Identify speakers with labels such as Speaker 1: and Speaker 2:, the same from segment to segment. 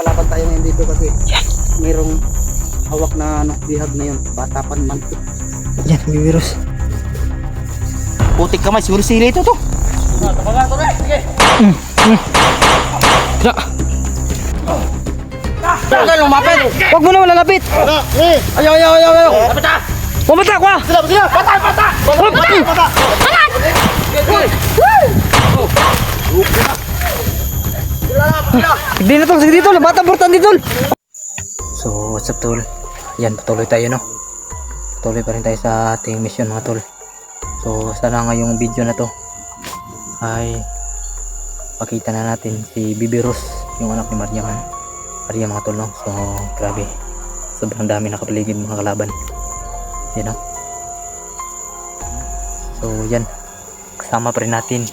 Speaker 1: Palaban tayo ngayon dito kasi mayroong hawak na ano, bihag na yun. Bata pa naman.
Speaker 2: Yan, virus.
Speaker 1: Putik kamay, siguro sila ito to.
Speaker 2: Tira.
Speaker 1: Tagal, lumapit.
Speaker 2: Huwag mo na malalapit. Ayaw. Pumatak wa.
Speaker 1: Sila, bata.
Speaker 2: Sige na tol, sige dito. Bata portan dito. So, what's up tol? Yan, patuloy tayo no. Patuloy pa rin tayo sa ating mission mga tol. So, sana ngayong video na to ay pakita na natin si Bibi Rose, yung anak ni Maria mga tol no. So, grabe. Sobrang dami nakapaligid mga kalaban. Yan no. So, yan. Kasama pa rin natin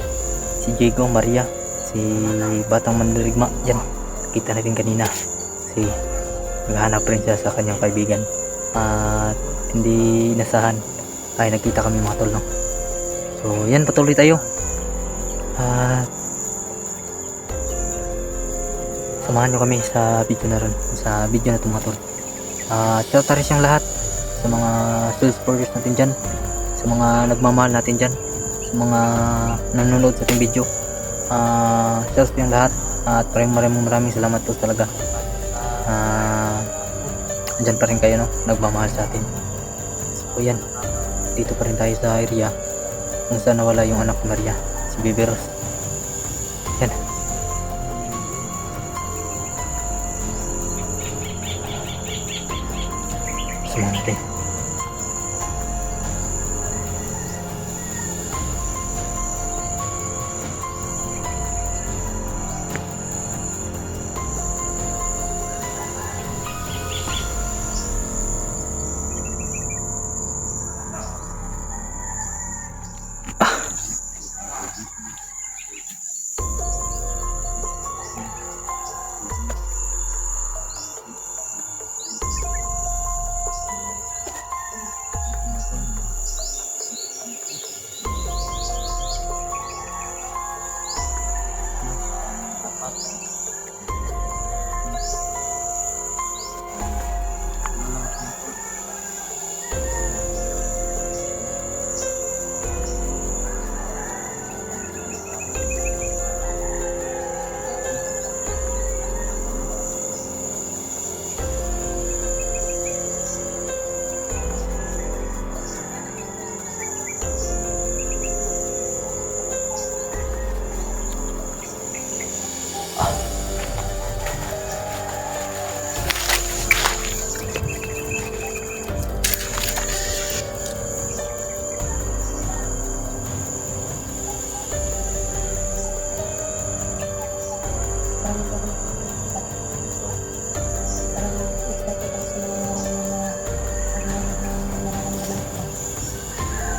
Speaker 2: si Diego, Maria, si Batang Mandirigma. Yan. Kita natin kanina. Si naghahanap rin siya sa kanyang kaibigan. At hindi nasahan ay nagkita kami mga tol no. So, yan. Patuloy tayo. At samahan nyo kami sa video na rin. Sa video na ito mga tol. Shout out rin siyang lahat sa mga sales supporters natin dyan, sa mga nagmamahal natin dyan, sa mga nanonood sa ating video. Shout out yung lahat at maraming salamat po talaga. Dyan pa rin kayo no, nagmamahal sa atin. So yan, dito pa rin tayo sa area kung saan nawala yung anak ni Maria, si Bibi Rose. Yan. Samahan natin.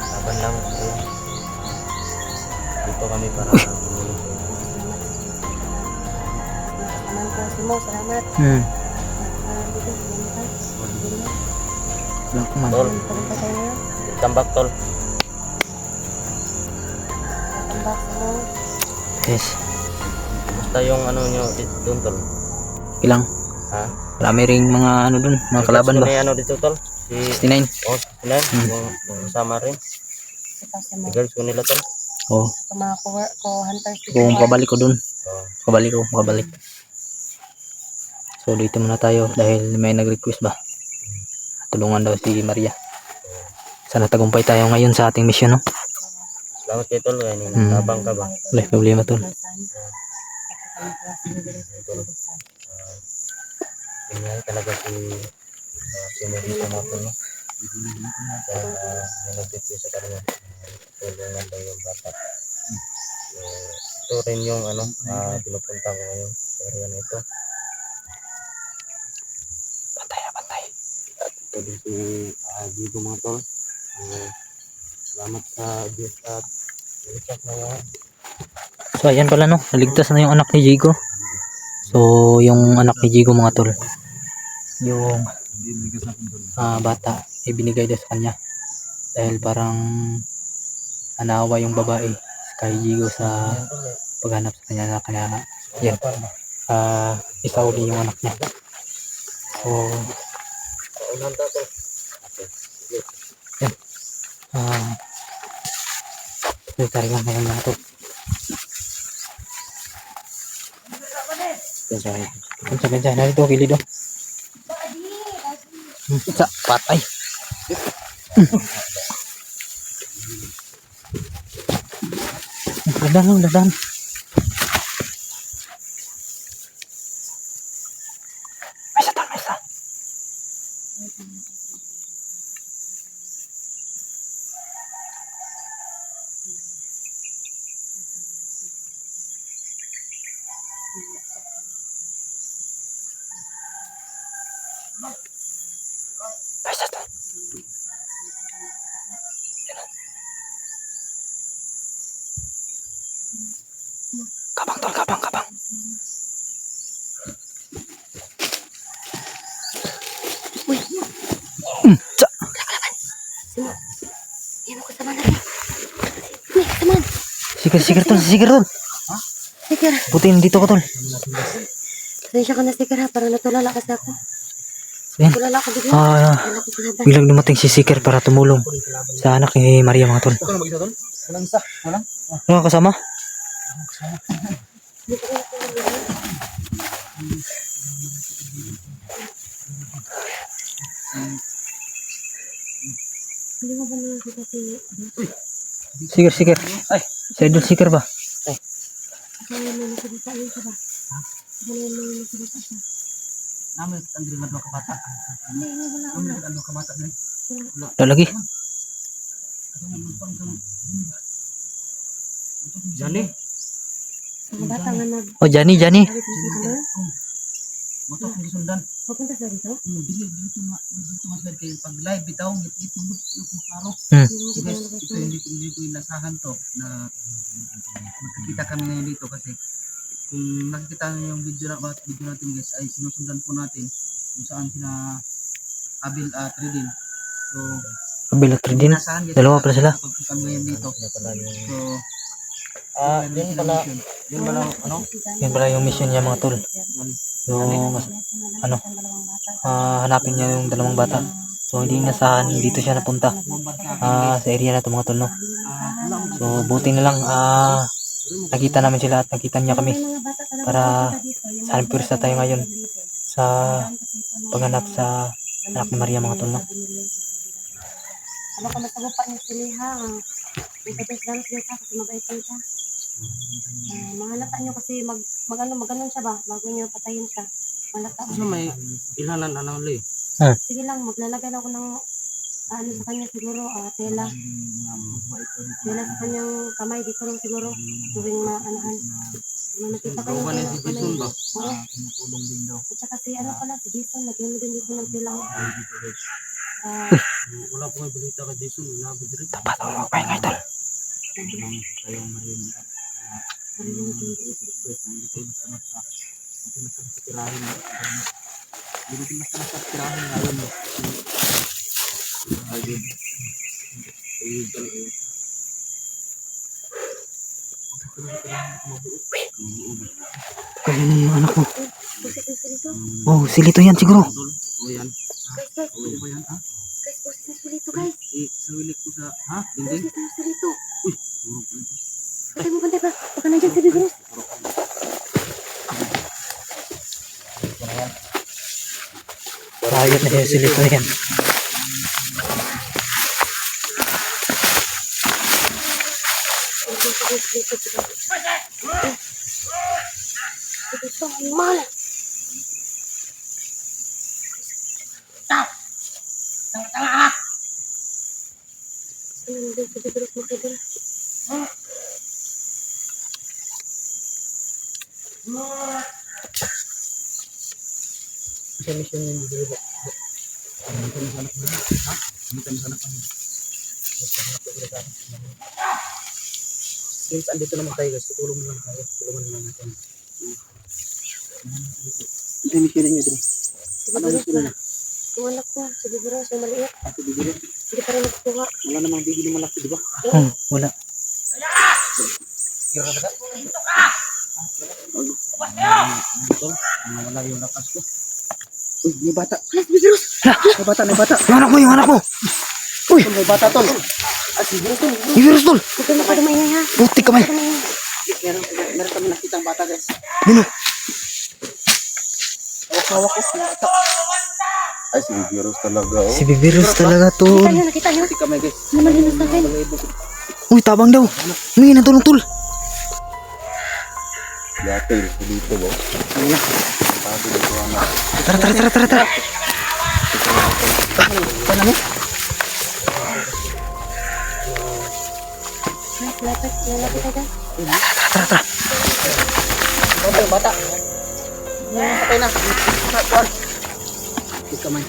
Speaker 2: Laban lang bro. Dito kami para tumulong.
Speaker 3: Salamat.
Speaker 2: Lang man.
Speaker 1: Tol, tambak tol.
Speaker 2: Yes.
Speaker 1: Basta yung ano nyo doon tol.
Speaker 2: Ilang.
Speaker 1: Ha?
Speaker 2: Marami ring mga ano dun, mga kalaban ba?
Speaker 1: May ano dito tol? Si
Speaker 2: 69.
Speaker 1: Sinan, yung kasama rin. Si girls ko nila tol.
Speaker 2: Oh,
Speaker 3: Mga ko-hunters.
Speaker 2: kung pabalik ko dun.
Speaker 1: Oh.
Speaker 2: Makabalik. So dito muna tayo dahil may nag-request ba. Tulungan daw si Maria. Sana tagumpay tayo ngayon sa ating mission no.
Speaker 1: Salamat kayo tol, nabang ka ba?
Speaker 2: Wala problema tol.
Speaker 1: Ganyan talaga si Marita mo tol no. Kaya nalapit ko sa kanya. Tulungan daw yung bata. Ito rin yung ano, pinupunta ko ngayon sa area na ito.
Speaker 2: Pantay.
Speaker 1: At ito din si Diego mga tol. Salamat sa Diyos at ilisap na yan.
Speaker 2: So ayan pala no, naligtas na yung anak ni Jigo. So yung anak ni Jigo mga tol, yung bata ibinigay daw sa kanya dahil parang anawa yung babae kay Jigo sa paghanap sa kanya na kanya. Yan. isauli yung anak niya. So,
Speaker 1: Kaunan ta to.
Speaker 2: taringan na yung mga to. Ganyan, narito, kilid o. Sa patay. Dadan. May isa. Kabang tol, kabang.
Speaker 3: Yan ako sama natin. Uy, saman.
Speaker 2: Sikir tol.
Speaker 3: Sticker.
Speaker 2: Butin dito ko tol.
Speaker 3: Pasensya ka na sticker ha, para natulala kasi ako.
Speaker 2: Yan.
Speaker 3: Tulala ako bigla. Wala ko kalaban.
Speaker 2: Biglang dumating si Sikir para tumulong sa anak ni Maria mga tol.
Speaker 1: Ikaw na mag-isa tol? Walang isa. Walang?
Speaker 2: Mga kasama?
Speaker 3: Hindi ko na tulala. Hindi mo ba nakakita si...
Speaker 2: Sikir. Ay, si Idol Sikir ba?
Speaker 3: Kaya mo nasalita yun siya ba? Kaya mo nasalita siya.
Speaker 1: Namin ang dirimad mga kabata.
Speaker 3: Hindi, wala.
Speaker 1: Namin ang kabata na.
Speaker 2: Lalagi.
Speaker 1: Jani.
Speaker 3: Mga bata nga nag...
Speaker 2: Oh, Jani.
Speaker 3: Sabi ko sa kalor.
Speaker 1: Motok hindi sundan.
Speaker 3: Papunta sa dito?
Speaker 1: Dito nga sir kay pag live bitaw ngit mo klaro.
Speaker 3: Hindi mo
Speaker 1: So
Speaker 3: kita
Speaker 1: guys,
Speaker 3: nakasama.
Speaker 1: hindi ko inasahan to na magkikita kami ngayon dito kasi kung nakikita niyo yung video natin guys ay sinusundan po natin kung saan sina Abil at Redin. So,
Speaker 2: Kabilat rin din.
Speaker 1: inasahan guys.
Speaker 2: Dalawa pala sila.
Speaker 1: Pag kami ngayon dito. So,
Speaker 2: Yun pala.
Speaker 1: yun pala ano?
Speaker 2: Yun pala yung mission niya mga tol. Yung hanapin niya yung dalawang bata. So hindi nasahan, dito siya napunta. Sa area na to mga tol, no. So buti na lang nakita namin sila at nakita niya kami para sa pursa tayo ngayon sa paghanap sa anak ni Maria mga tol, no.
Speaker 3: Ano ka masagupa niya si Liha? Ipatay siya kasi mabait lang siya. Mahalata niyo kasi mag-anon siya ba? Bago niyo patayin siya. Malata.
Speaker 1: So may ilalan na lang li.
Speaker 3: Sige lang, maglalagay ako ng ano sa kanya siguro, tela. Tela sa kanyang kamay dito lang siguro. Tuwing maanahan. Nakita ko
Speaker 1: Gawa
Speaker 3: yung
Speaker 1: na si Jason ba?
Speaker 3: Oo.
Speaker 1: Tumutulong din daw.
Speaker 3: At saka si ano pala, si Jason, nagano din dito ng tela.
Speaker 1: Wala po may balita ka Jason, nabi diri.
Speaker 2: Tapat ako magpahinga tol.
Speaker 1: Kayo marinig.
Speaker 2: Yung anak mo.
Speaker 3: Pusit na silito.
Speaker 2: Oh, silito yan siguro.
Speaker 3: Guys, pusit na silito, guys. Pusit na silito. Patay mo bantay pa. Baka nandiyan si Bigros.
Speaker 2: Ayot na yung silito yan.
Speaker 3: Ito, animal. Nandiyan si Bigros makidala.
Speaker 1: Sa mission niyo dito ba? Since andito naman tayo guys, tulong lang tayo. Tulungan naman natin. Sa mission niyo dito.
Speaker 3: Si Bigros na. Yung anak ko, si Bigros, yung maliit. Hindi pa rin nagkuha.
Speaker 1: Wala namang bibili malaki, di ba?
Speaker 2: Wala.
Speaker 1: Tol, nawala yung lakas ko. Uy, may bata.
Speaker 3: Alas, Bigros!
Speaker 1: May bata, may bata.
Speaker 2: Yung anak ko, yung anak ko. Uy,
Speaker 1: Tol, may bata, tol. Ah, si Virus, tol.
Speaker 2: yung virus tol.
Speaker 3: Huwag ka makadumay ha.
Speaker 2: Putik kamay.
Speaker 1: Meron kami nakitang bata, guys.
Speaker 2: Nino.
Speaker 1: Hawak ko, yung bata.
Speaker 4: Ay, si virus talaga, oh.
Speaker 2: Si virus talaga tol.
Speaker 3: Nakita nyo?
Speaker 1: Hindi kami, guys.
Speaker 3: Naman yun sa akin.
Speaker 2: Uy, tabang daw. Humingi ng tulong tol.
Speaker 4: Yatil, dito, oh. Sabi dito, anak.
Speaker 2: Tara, tara, tara, tara, tara.
Speaker 1: Ano mo?
Speaker 3: Lapit agad.
Speaker 2: Tara, tara.
Speaker 1: Bata, yung bata. Patay na. Kuan. Hindi kamay.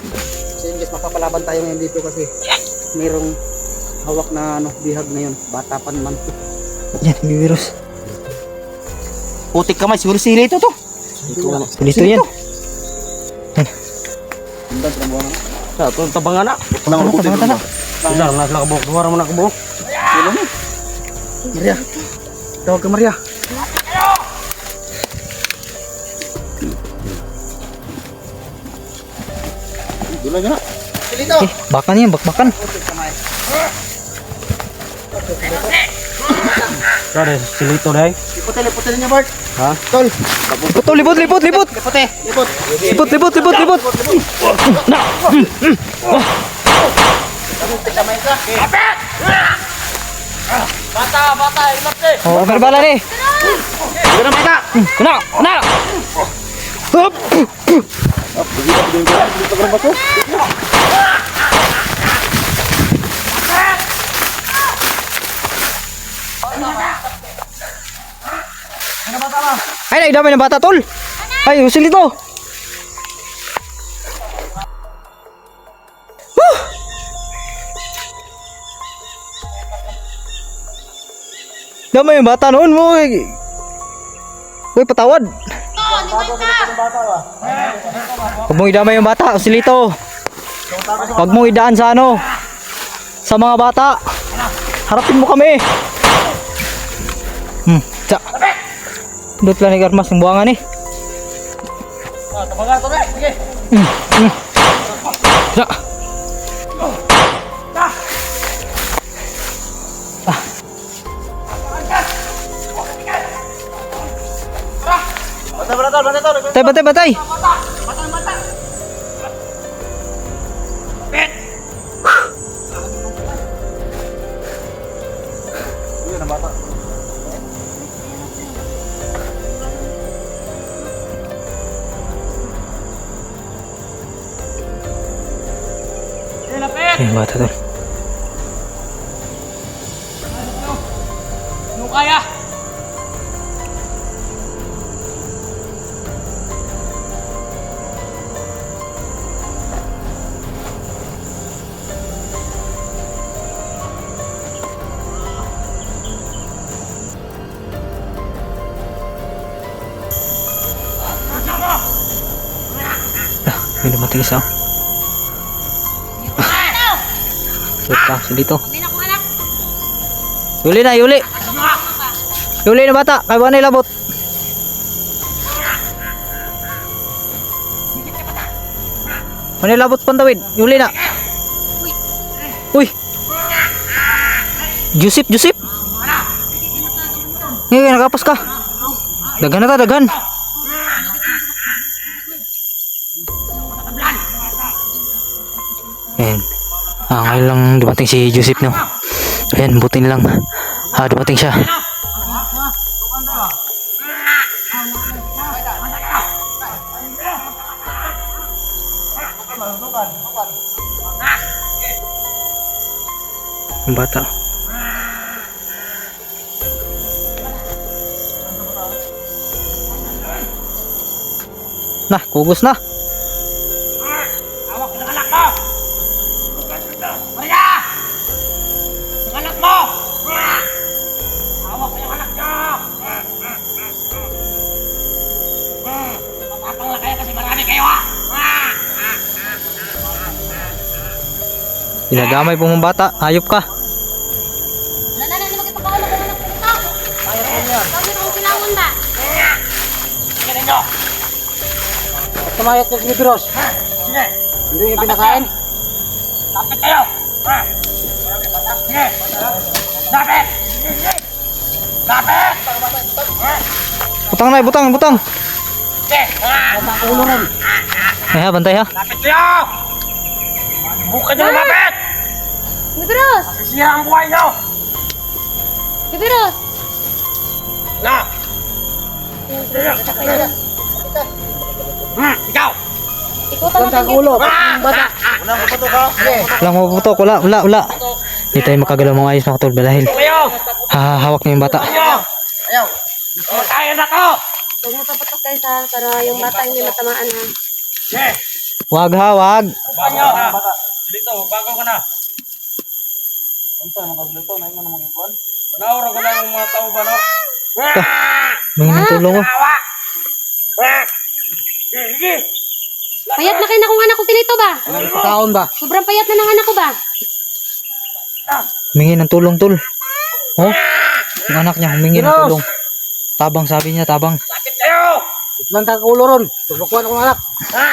Speaker 1: So yun, guys, mapapalaban tayo ngayon dito kasi mayroong hawak na bihag na yun. Bata pa naman.
Speaker 2: Yan, may virus.
Speaker 1: Putik kamay, siguro sili ito to.
Speaker 2: Dito yan.
Speaker 4: Sa, ito tabang anak.
Speaker 2: Tara, tara, tara.
Speaker 4: Ilang, nasa nakabuhok. Duwara mo nakabuhok.
Speaker 1: Maria. Tawag ka, Maria.
Speaker 4: Doon lang yan.
Speaker 1: Silito.
Speaker 2: Eh, bakan yan, bakbakan.
Speaker 1: Putik kamay.
Speaker 4: Kada, silito dahil.
Speaker 1: Liputin niya, Bart.
Speaker 4: Ha?
Speaker 1: Tol.
Speaker 2: Lipot tol, lipot, lipot, lipot.
Speaker 1: Liputin. Lipot.
Speaker 2: Lipot, lipot, lipot, lipot.
Speaker 1: Putik kamay ka.
Speaker 2: Oh, berbala ni.
Speaker 1: Sige na, bata.
Speaker 2: Kena, kena. Hop. Ay, naidamay ng bata, tol. Ay, usil ito. Damay yung bata noon mo. Uy, patawad. Huwag mong idamay yung bata, usilito. Huwag mong idaan sa sa mga bata. Harapin mo kami. Tsa. Dut lang ni Karmas yung buwangan eh. Tsa. Batay, batay, batay. Yung bata tol. May dumating isa. Sweet pa, dito. Yuli na, yuli. Yuli na bata, kaya ba na ilabot? Manilabot pantawid, yuli na. Uy. Jusip, Jusip. Ngayon, nakapas ka. Dagan na ta, dagan. Ayan. Ngayon lang dumating si Joseph, no. Ayan, butin lang. Dumating siya. Ang bata. Nah, kugos na. Pinagamay po mong bata, hayop ka.
Speaker 3: Wala na, hindi magkipagkawala ko na nagpunta. Ayaw ko niya. Sabi ko, kailangan ba?
Speaker 1: tumayot ng Sinipiros.
Speaker 5: Sige.
Speaker 1: Hindi yung pinakain.
Speaker 5: Lapit kayo. Sige. Lapit. Lapit.
Speaker 2: Butang na, butang.
Speaker 5: Sige.
Speaker 1: Ulo ron.
Speaker 2: Ay ha, bantay ha.
Speaker 5: Lapit kayo. Bukan nyo lumapit.
Speaker 3: Bibiros!
Speaker 5: Sisira ang buhay nyo.
Speaker 3: Bibiros!
Speaker 5: Na. Ikaw.
Speaker 3: Ikutan natin dito.
Speaker 1: Ulo.
Speaker 5: Bata.
Speaker 2: Walang mapuputok, wala. Hindi tayo makagalaw mga ayos mga tol dahil
Speaker 5: Kayo.
Speaker 2: hahawak niya yung bata.
Speaker 5: Ayaw. Kaya na to.
Speaker 3: Huwag mo papatok kayo sa para yung bata hindi matamaan ha.
Speaker 5: Sige.
Speaker 2: Wag ha, wag.
Speaker 5: Banyo. Dito, bago ka na.
Speaker 1: Ano sa mga sulito na yung mga kuwan?
Speaker 5: Panawara ko na yung mga tao ba, no?
Speaker 2: Mga ng tulong ko.
Speaker 5: Awa! Sige!
Speaker 3: Payat na kayo na kung anak ko silito ba?
Speaker 1: Taon ba?
Speaker 3: Sobrang payat na ng anak ko ba?
Speaker 2: Humingi ng tulong tol. Oh, yung anak niya humingi ng tulong. Tabang sabi niya, tabang.
Speaker 5: Lapit kayo!
Speaker 1: Itlanta ka ulo ron. Tubukuan akong anak.
Speaker 5: Ha?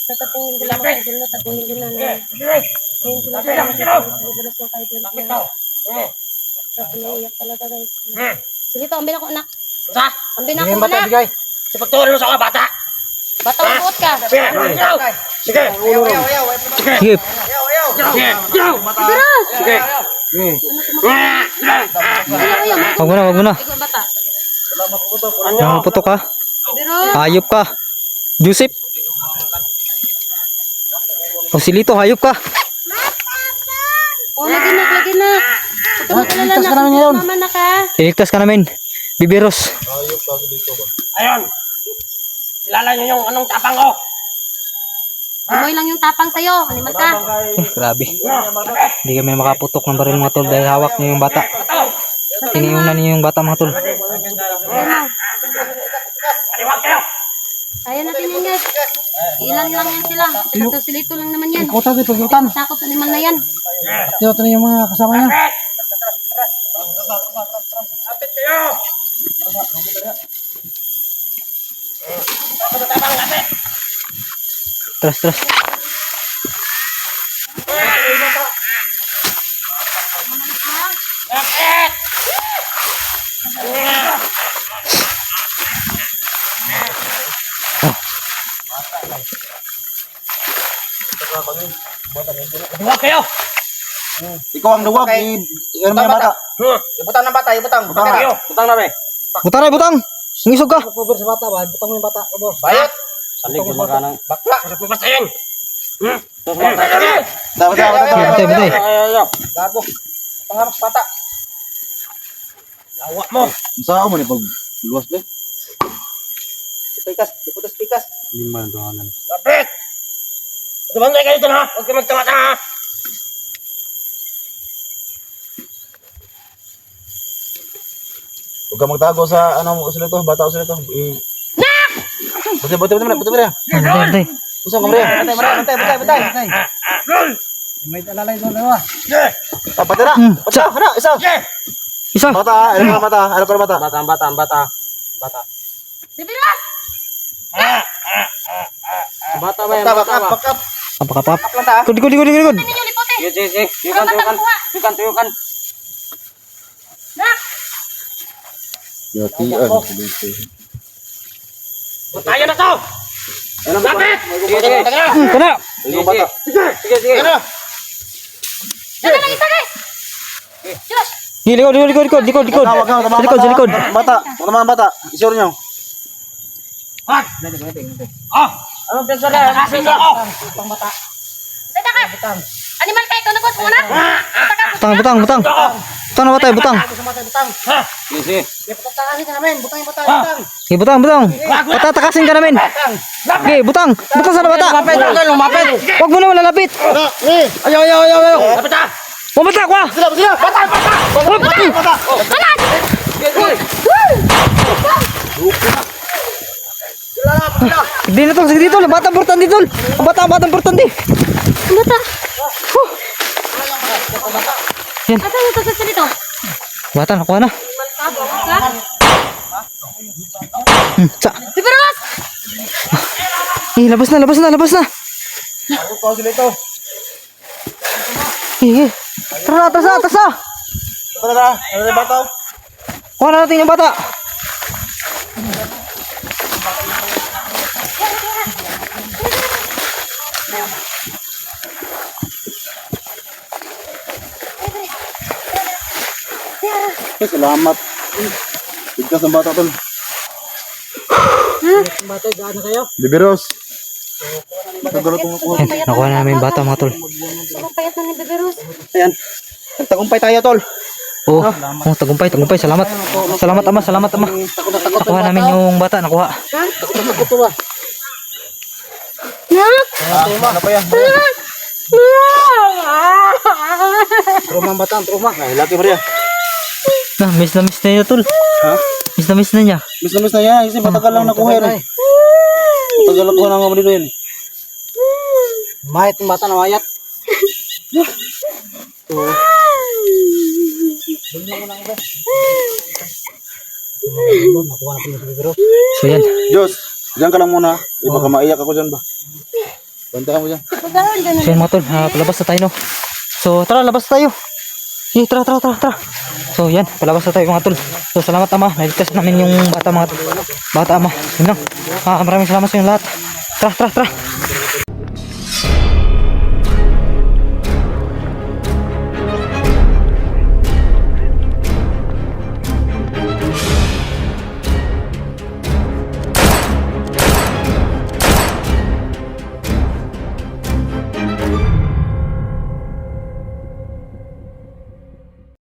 Speaker 3: Tatapungin ko lang kayo dun, tatapungin ko na.
Speaker 5: Sige!
Speaker 3: Ngayon ko lang
Speaker 5: Lapit
Speaker 3: kayo,
Speaker 5: lang, sino?
Speaker 3: bubulas lang kayo dun.
Speaker 5: Lapit daw!
Speaker 3: Ako naiiyak talaga guys. Silito, ambin ako anak.
Speaker 5: Sa?
Speaker 3: Ambin ako
Speaker 1: Yung bata
Speaker 3: anak.
Speaker 1: bigay.
Speaker 5: Sipagtuloy mo sa mga bata!
Speaker 3: Bata uot ka.
Speaker 5: Sige! Sige!
Speaker 1: Ulo ron.
Speaker 2: Sige,
Speaker 5: Sige!
Speaker 3: Bibiros!
Speaker 5: Sige!
Speaker 2: wag mo na.
Speaker 3: Ikaw bata.
Speaker 2: Walang maputok ha.
Speaker 3: Bibiros!
Speaker 2: Hayop ka. Joseph. O silito, hayop ka.
Speaker 3: Oh, lagi na. Huwag ka
Speaker 1: Ligtas
Speaker 3: magalala
Speaker 1: ka namin ngayon.
Speaker 3: Mama na ka.
Speaker 2: Iligtas ka namin. Bibiros.
Speaker 5: Ayun! Kilala niyo yung anong tapang ko!
Speaker 3: Limoy lang yung tapang sa'yo. Animal ka.
Speaker 2: Grabe. Hindi kami makaputok ng baril mga tol dahil hawak niya yung bata. Tiniunan niya yung bata mga tol.
Speaker 5: Paliwag kayo!
Speaker 3: Kaya natin yan guys. Ilan lang yan sila. Silito lang naman yan.
Speaker 1: Ikutan dito, ikutan.
Speaker 3: Takot animal na yan.
Speaker 1: Tiyot na yung mga kasama niya.
Speaker 5: Lapit! Lapit kayo! Tapang lapit!
Speaker 2: Tras.
Speaker 5: Lapit! Paliwag kayo!
Speaker 1: Ikaw ang luwag. Ano mga bata? Ibutang ng bata, ibutang. Butang
Speaker 5: Kayo! Butang na, be!
Speaker 2: Butang na, butang. Singisog ka.
Speaker 1: Pabor sa bata ba? Butang mo yung bata.
Speaker 5: Bayot! Salig yung mga kanang bakla! Sarap mo pasayin!
Speaker 2: Bantay.
Speaker 1: Gago. Pangarap sa bata.
Speaker 5: Yawa mo!
Speaker 4: Sa ako man pag luwas ba?
Speaker 1: Diputas.
Speaker 5: Lapit! Magkabantay kayo dyan, ha? Huwag kayo magtamata, ha?
Speaker 4: Huwag ka magtago sa ano mo sila to, bata ko sila to. Buti.
Speaker 2: Bantay.
Speaker 4: Usang kamre.
Speaker 1: Bantay.
Speaker 5: Roll!
Speaker 1: May alalay doon dalawa.
Speaker 5: Sige!
Speaker 4: Tapat na. Isa.
Speaker 5: Sige!
Speaker 2: Isa.
Speaker 4: Bata, ano pa bata?
Speaker 3: Bibiros!
Speaker 5: Bata ba
Speaker 1: Back up.
Speaker 2: Kapakapap.
Speaker 1: Planta.
Speaker 2: Likod.
Speaker 3: Ninyo lipote.
Speaker 5: Sige. Tuyukan.
Speaker 3: Nak!
Speaker 4: Yatian.
Speaker 5: Kaya na to! Lapit! Sige.
Speaker 2: Kana.
Speaker 4: Yung bata.
Speaker 5: Sige.
Speaker 3: Dala lang isa guys! Josh!
Speaker 2: Likod. Sa likod.
Speaker 4: Bata, mga bata. Isure nyo.
Speaker 5: Hot! Ano pinsa na? Kasi na ako!
Speaker 3: Sada ka! Animal ka ikaw nagwas muna?
Speaker 2: Butang. Butang na batay, butang.
Speaker 5: Sige.
Speaker 1: Pagkakasin ka namin. Butang yung bata.
Speaker 2: Sige, butang. Patatakasin ka namin. Sige, butang. Butang sa bata.
Speaker 1: Lumapit.
Speaker 2: Huwag mo na malalapit.
Speaker 1: Ayaw.
Speaker 5: Lapit na!
Speaker 2: Pumatak wa. Hindi na to, sige dito. Batang importante dito. Batang importante.
Speaker 3: Bata!
Speaker 2: Yan.
Speaker 3: Asa mo to sa dito?
Speaker 2: Bata, nakuha na.
Speaker 3: Animal ka, bawang ka?
Speaker 2: Sa.
Speaker 3: Bibiros!
Speaker 2: labas na, labas na, labas na.
Speaker 4: Ako pa sila ito.
Speaker 2: Sige. Tara, atras na, atras na.
Speaker 4: Tara, ano na bata?
Speaker 2: Kuha na natin yung bata.
Speaker 4: Salamat. Bigkas ng bata tol.
Speaker 1: Bata, gaan na kayo?
Speaker 4: Bibiros. Nagkagulat ko makuha.
Speaker 2: Yan, nakuha na namin yung bata mga tol.
Speaker 3: Sobrang payat na ni Bebe Rose.
Speaker 4: Ayan. Nagtagumpay tayo tol.
Speaker 2: Oo, oh, tagumpay, tagumpay. Salamat. Salamat ama, salamat ama. Nakuha namin yung bata, nakuha.
Speaker 4: Ano pa yan? Trauma ang bata, trauma. Ay, laki Maria.
Speaker 2: Miss na niya tol.
Speaker 4: Ha?
Speaker 2: Miss na niya.
Speaker 4: Miss na yan. Kasi matagal lang nakuha yan eh. Matagal lang nakuha ng mga malito yan eh.
Speaker 1: Mayat ng bata na mayat.
Speaker 2: So yan.
Speaker 4: Diyos, diyan ka lang muna. Baka maiyak ako dyan ba? Bantayan mo dyan.
Speaker 3: Magkaroon ka na.
Speaker 2: So yan mga tol, palabas na tayo no. So tara, labas tayo. Sige, tara, tara, tara, tara. So yan, palabas na tayo mga tol. So salamat ama, naligtas namin yung bata mga tol. Bata ama, yun lang. Maraming salamat sa inyo lahat. Tara, tara, tara.